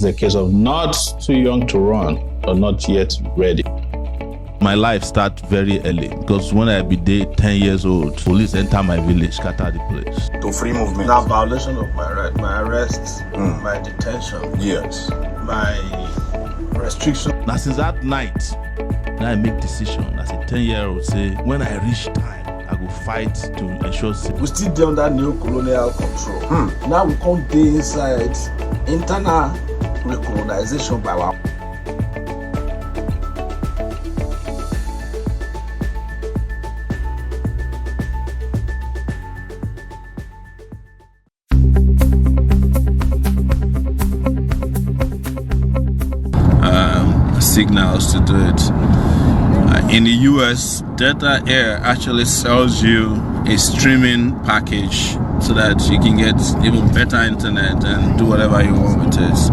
It's a case of not too young to run or not yet ready. My life starts very early because when I be there 10 years old, police enter my village, scatter the place. To free movement. Now violation of my right, my arrest, my detention, Yes. my restriction. Now since that night, I make decision as a 10-year-old say, when I reach time, I go fight to ensure safety. We still dey under neo-colonial control. Now we come dey inside internal recolonization by our. Signals to do it. In the US, Delta Air actually sells you a streaming package so that you can get even better internet and do whatever you want with it.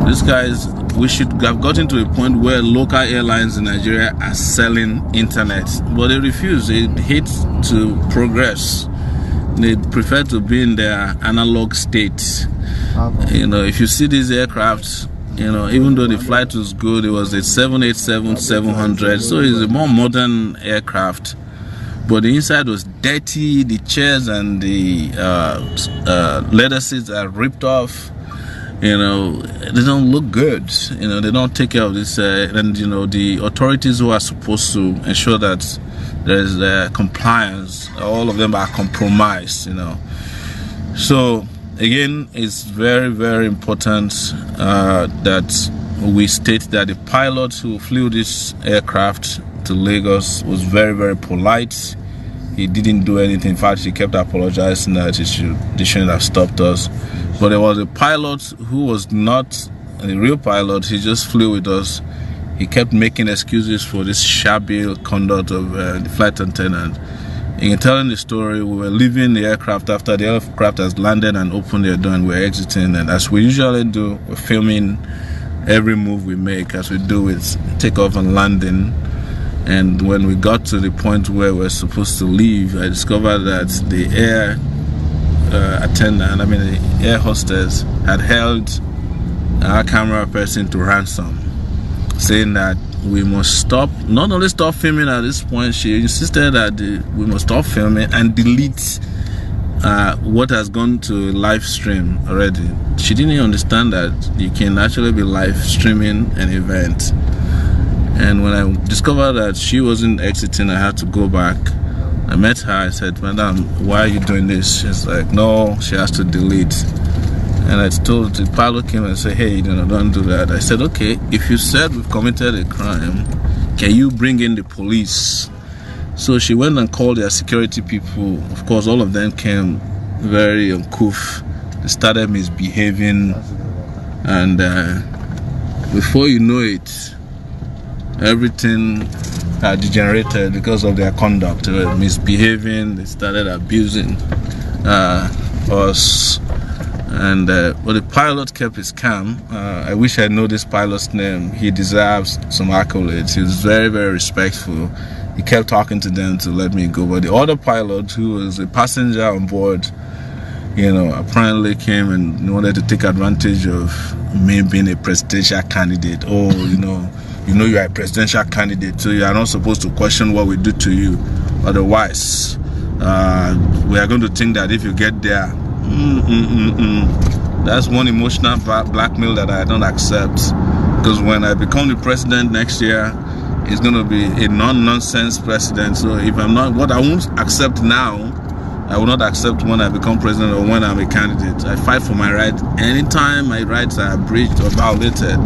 These guys, we should have gotten to a point where local airlines in Nigeria are selling internet, but they refuse. They hate to progress. They prefer to be in their analog state. You know, if you see these aircrafts, you know, even though the flight was good, it was a 787-700, so it's a more modern aircraft. But the inside was dirty, the chairs and the leather seats are ripped off. You know, they don't look good. You know, they don't take care of this. And, you know, the authorities who are supposed to ensure that there's compliance, all of them are compromised, you know. So, again, it's very, very important that we state that the pilot who flew this aircraft to Lagos was very, very polite. He didn't do anything. In fact, he kept apologizing that they shouldn't have stopped us. But there was a pilot who was not a real pilot. He just flew with us. He kept making excuses for this shabby conduct of the flight attendant. In telling the story, we were leaving the aircraft after the aircraft has landed and opened their door, and we're exiting. And as we usually do, we're filming every move we make, as we do with takeoff and landing. And when we got to the point where we're supposed to leave, I discovered that the air the air hostess had held our camera person to ransom, saying that we must stop, not only stop filming at this point, she insisted that we must stop filming and delete what has gone to live stream already. She didn't understand that you can actually be live streaming an event. And when I discovered that she wasn't exiting, I had to go back. I met her, I said, "Madam, why are you doing this?" She's like, "No, she has to delete." And I told the pilot came and said, "Hey, don't do that." I said, "Okay, if you said we've committed a crime, can you bring in the police?" So she went and called their security people. Of course, all of them came very uncouth. They started misbehaving, and before you know it, everything had degenerated because of their conduct. They were misbehaving. They started abusing us. And but the pilot kept his calm. I wish I know this pilot's name. He deserves some accolades. He was very, very respectful. He kept talking to them to let me go. But the other pilot, who was a passenger on board, apparently came and wanted to take advantage of me being a presidential candidate. Oh, you are a presidential candidate, so you are not supposed to question what we do to you. Otherwise, we are going to think that if you get there, that's one emotional blackmail that I don't accept. Because when I become the president next year, it's going to be a non-nonsense president. So if I'm not, what I won't accept now, I will not accept when I become president or when I'm a candidate. I fight for my rights. Anytime my rights are breached or violated,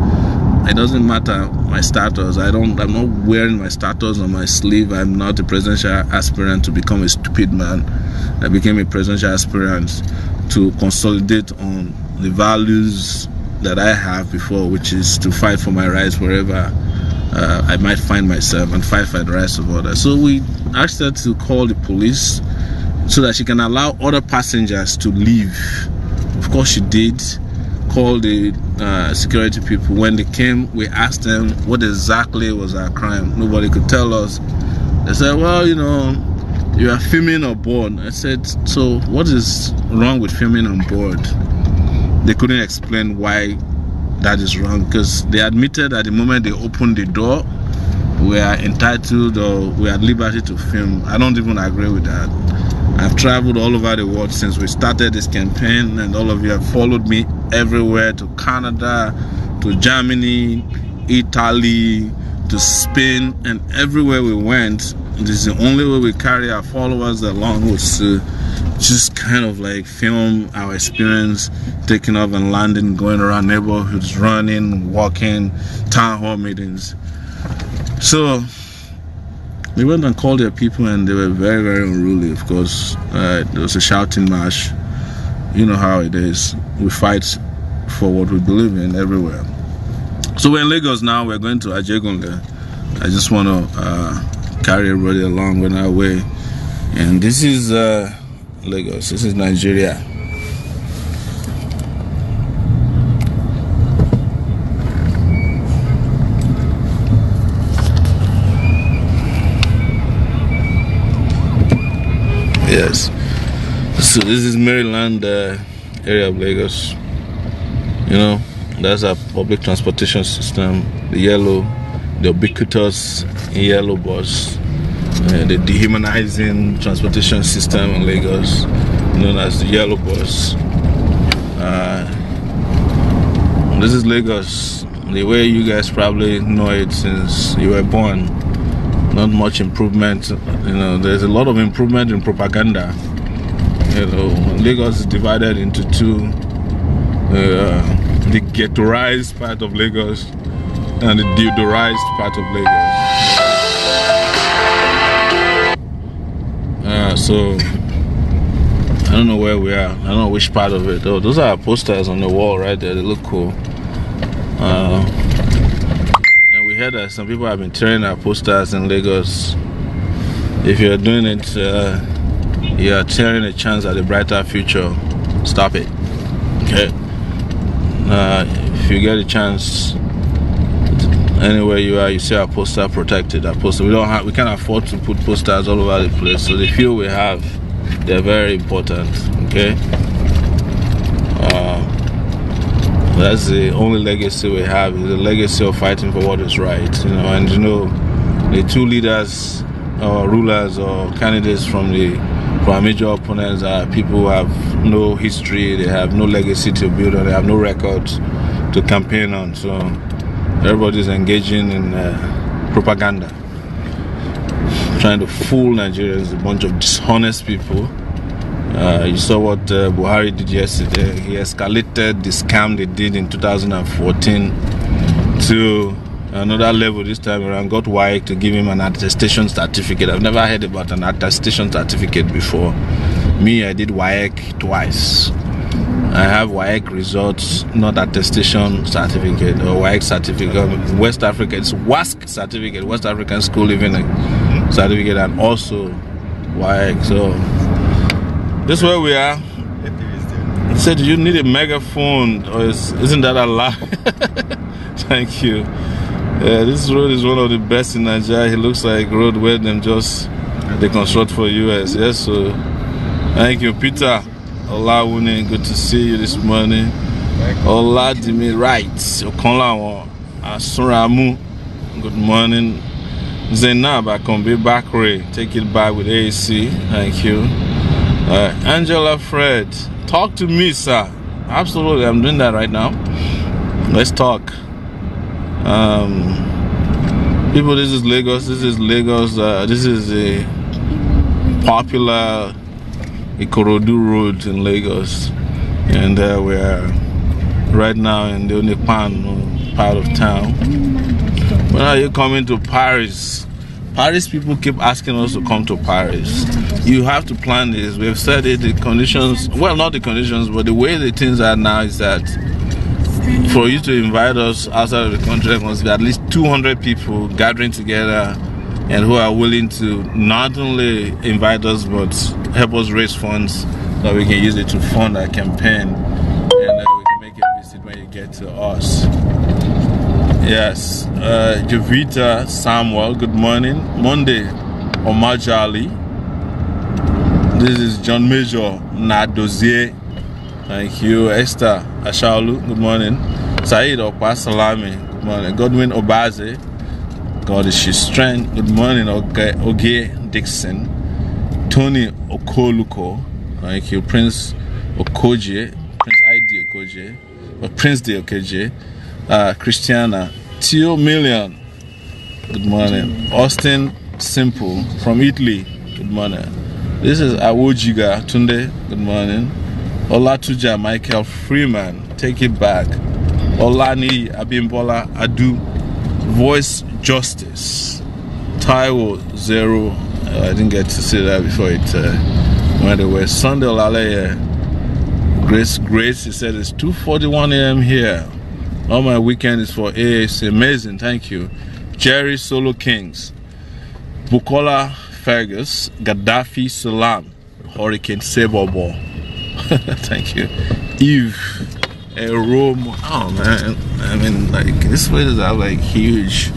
it doesn't matter my status. I'm not wearing my status on my sleeve. I'm not a presidential aspirant to become a stupid man. I became a presidential aspirant to consolidate on the values that I have before, which is to fight for my rights wherever I might find myself and fight for the rights of others. So we asked her to call the police so that she can allow other passengers to leave. Of course she did. Call the security people. When they came, we asked them what exactly was our crime. Nobody could tell us. They said, well, you are filming on board. I said, so what is wrong with filming on board? They couldn't explain why that is wrong, because they admitted at the moment they opened the door, we are entitled or we are at liberty to film. I don't even agree with that. I've traveled all over the world since we started this campaign, and all of you have followed me everywhere, to Canada, to Germany, Italy, to Spain, and everywhere we went. This is the only way we carry our followers along, was to just kind of like film our experience taking off and landing, going around neighborhoods, running, walking, town hall meetings. So they went and called their people, and they were very, very unruly. Of course, there was a shouting match. You know how it is. We fight for what we believe in everywhere. So we're in Lagos now. We're going to Ajegunle. I just want to carry everybody along on our way. And this is Lagos. This is Nigeria. Yes. So this is Maryland area of Lagos. You know, that's our public transportation system. The yellow, the ubiquitous yellow bus, the dehumanizing transportation system in Lagos, known as the yellow bus. This is Lagos, the way you guys probably know it since you were born. Not much improvement. You know, there's a lot of improvement in propaganda. You know, Lagos is divided into two: the ghettoized part of Lagos and the deodorized part of Lagos. So I don't know where we are. I don't know which part of it. Oh, those are our posters on the wall right there. They look cool. And we heard that some people have been tearing our posters in Lagos. If you're doing it, you are tearing a chance at a brighter future. Stop it. Okay. If you get a chance, anywhere you are, you see our poster protected. Our poster. We can't afford to put posters all over the place. So the few we have, they're very important. Okay. That's the only legacy we have. Is the legacy of fighting for what is right. You know, and you know, the two leaders or rulers or candidates from our major opponents are people who have no history, they have no legacy to build on, they have no record to campaign on. So everybody's engaging in propaganda, trying to fool Nigerians, a bunch of dishonest people. You saw what Buhari did yesterday. He escalated the scam they did in 2014 to another level this time around. Got WAEC to give him an attestation certificate. I've never heard about an attestation certificate before. Me, I did WAEC twice. I have WAEC results, not attestation certificate or WAEC certificate. West Africa, it's WASC certificate, West African School Living certificate, and also WAEC. So this is where we are. He said, you need a megaphone, or isn't that allowed? Thank you. This road is one of the best in Nigeria. It looks like road where they construct for US. Yes, so thank you, Peter. Olawune, good to see you this morning. Oladimi, right. Okonlawo, Asuramu, good morning. Zainab, Akombe Bakre, take it back with AAC. Thank you. Angela Fred, talk to me, sir. Absolutely, I'm doing that right now. Let's talk. People, this is Lagos. This is Lagos. This is a popular Ikorodu road in Lagos, and we are right now in the Onipan part of town. When are you coming to Paris? Paris people keep asking us to come to Paris. You have to plan this. We've said it, the conditions, well, not the conditions, but the way the things are now is that for you to invite us outside of the country, there must be at least 200 people gathering together and who are willing to not only invite us, but help us raise funds so that we can use it to fund our campaign, and we can make a visit when you get to us. Yes, Javita Samuel, good morning. Monday, Omajali. This is John Major Nadozie. Thank you. Esther Ashaolu, good morning. Saeed Opasalami, good morning. Godwin Obaze, God is his strength, good morning. Oge Dixon, Tony Okoluko, thank you. Prince Okoje, Prince ID Okoje, or Prince D Okoje, Christiana, Tio Million, good morning. Austin Simple from Italy, good morning. This is Awojiga Tunde, good morning. Olatuja Michael Freeman, take it back. Olani Abimbola Adu, Voice Justice. Taiwo Zero, I didn't get to see that before it went away. Sunday Olale, Grace, he said it's 2:41 a.m. here. All my weekend is for AAC. Amazing, thank you. Jerry Solo Kings, Bukola Fergus, Gaddafi Salam, Hurricane Saberbo. Thank you. Eve, a Rome. Oh man, I mean, like this place have like huge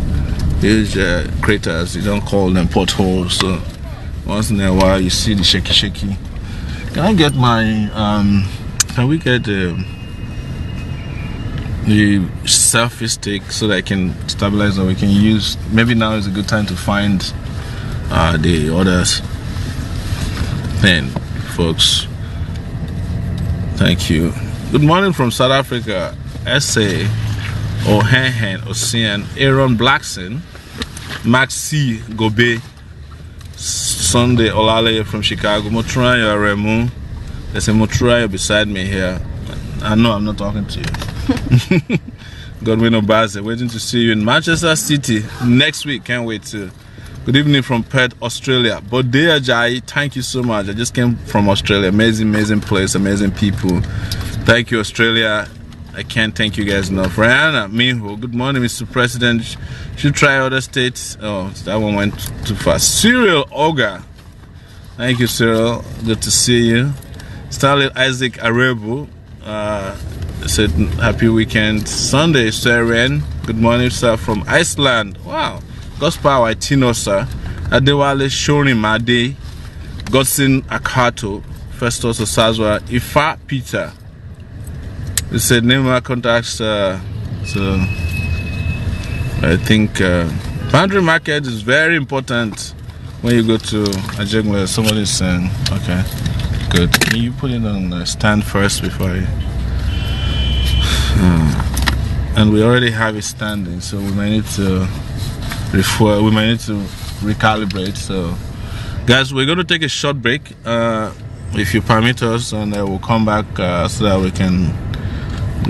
craters. You don't call them potholes. So once in a while you see the shaky. Can I get my can we get the selfie stick so that I can stabilize, or we can use, maybe now is a good time to find the others thing, folks. Thank you. Good morning from South Africa. SA Ohenhen Ocean, Aaron Blackson, Maxi Gobe, Sunday Olale from Chicago, Moturaya Remu. There's a Moturaya beside me here. I know I'm not talking to you. Godwin Obaze, waiting to see you in Manchester City next week. Can't wait to. Good evening from Perth, Australia. Bode Ajayi, thank you so much. I just came from Australia. Amazing place, amazing people. Thank you, Australia. I can't thank you guys enough. Rihanna Minho, good morning, Mr. President. Should try other states. Oh, that one went too fast. Cyril Oga, thank you, Cyril. Good to see you. Starlet Isaac Arebu said happy weekend. Sunday, Seren. Good morning, sir, from Iceland. Wow. Gospel Tino, sir. Adewale Shoni Made, Godson Akato, Festus Osazwa, Ifa Peter. They said name our contacts. So I think boundary market is very important when you go to Ajegmwe. Somebody's saying, okay, good. Can you put it on the stand first before I? And we already have it standing, so we might need to refuel. We might need to recalibrate. So, guys, we're going to take a short break, if you permit us, and we'll come back so that we can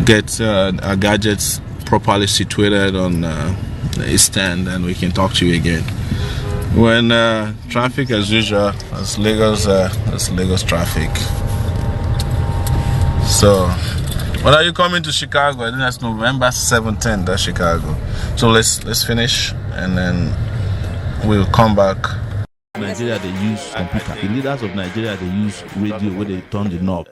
get our gadgets properly situated on the stand, and we can talk to you again. When traffic as usual, as Lagos traffic. So, when are you coming to Chicago? I think that's November 17th. That's Chicago. So let's finish, and then we'll come back. Nigeria, they use computer. The leaders of Nigeria, they use radio where they turn the knob.